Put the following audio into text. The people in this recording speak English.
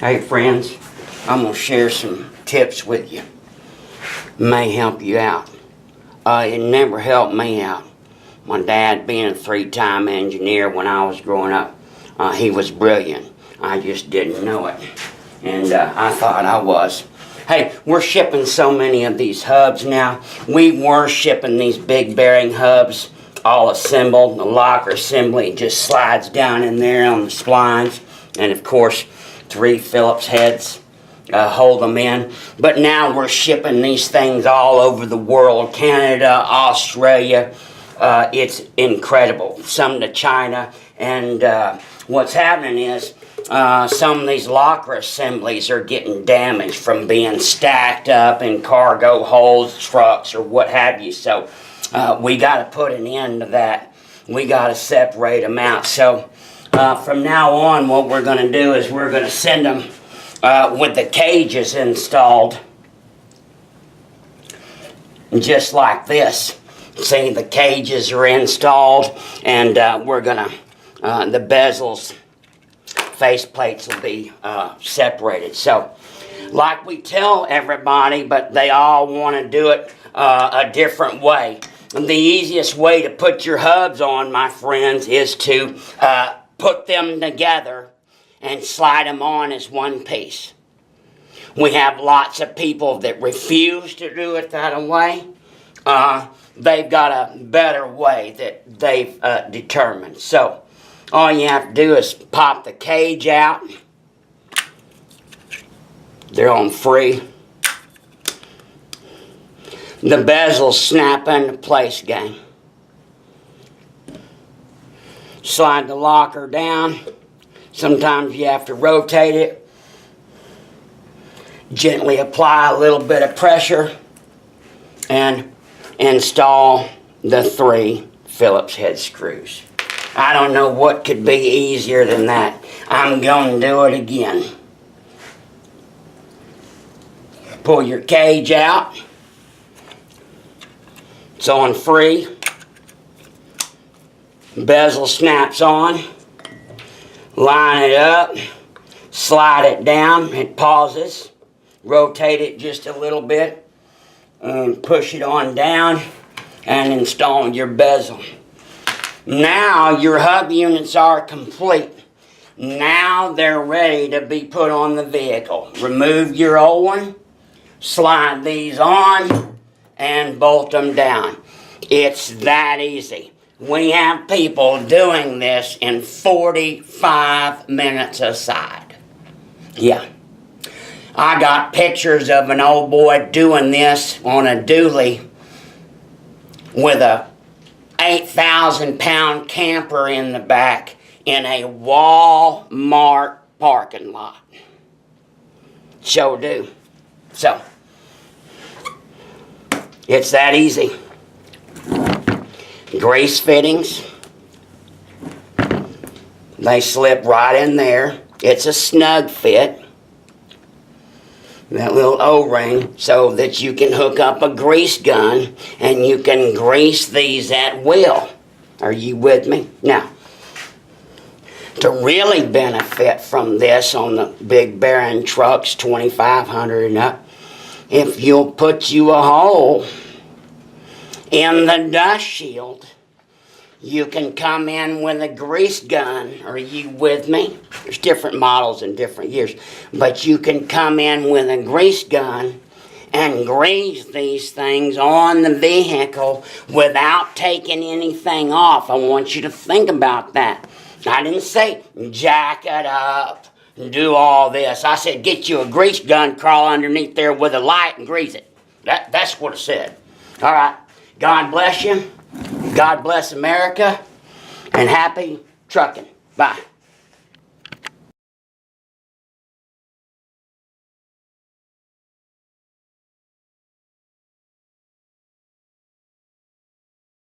Hey friends, I'm going to share some tips with you. May help you out. It never helped me out. My dad being a 3-time engineer when I was growing up, he was brilliant. I just didn't know it. And I thought I was. Hey, we're shipping so many of these hubs now. We were shipping these big bearing hubs, all assembled. The locker assembly just slides down in there on the splines. And of course, 3 Phillips heads hold them in. But now we're shipping these things all over the world. Canada, Australia. It's incredible. Some to China. And what's happening is some of these locker assemblies are getting damaged from being stacked up in cargo holds, trucks, or what have you. So we got to put an end to that. We got to separate them out. So from now on, what we're going to do is we're going to send them with the cages installed, just like this. See, the cages are installed, and we're going to, the bezels, face plates will be separated. So, like we tell everybody, but they all want to do it a different way. And the easiest way to put your hubs on, my friends, is to put them together and slide them on as one piece. We have lots of people that refuse to do it that way. They've got a better way that they've determined. So all you have to do is pop the cage out. They're on free. The bezels snap into place, gang. Slide the locker down. Sometimes you have to rotate it. Gently apply a little bit of pressure and install the 3 Phillips head screws. I don't know what could be easier than that. I'm going to do it again. Pull your cage out. It's on free. Bezel snaps on. Line it up. Slide it down. It pauses. Rotate it just a little bit. And push it on down. And install your bezel. Now your hub units are complete. Now they're ready to be put on the vehicle. Remove your old one. Slide these on. And bolt them down. It's that easy. We have people doing this in 45 minutes aside. Yeah. I got pictures of an old boy doing this on a dually with a 8,000-pound camper in the back in a Walmart parking lot. Sure do. So, it's that easy. Grease fittings. They slip right in there. It's a snug fit. That little O-ring so that you can hook up a grease gun and you can grease these at will. Are you with me? Now, to really benefit from this on the big bearing trucks, 2,500 and up, if you'll put you a hole in the dust shield, you can come in with a grease gun. Are you with me? There's different models in different years. But you can come in with a grease gun and grease these things on the vehicle without taking anything off. I want you to think about that. I didn't say jack it up and do all this. I said get you a grease gun, crawl underneath there with a light and grease it. That's what I said. All right. God bless you. God bless America. And happy trucking. Bye.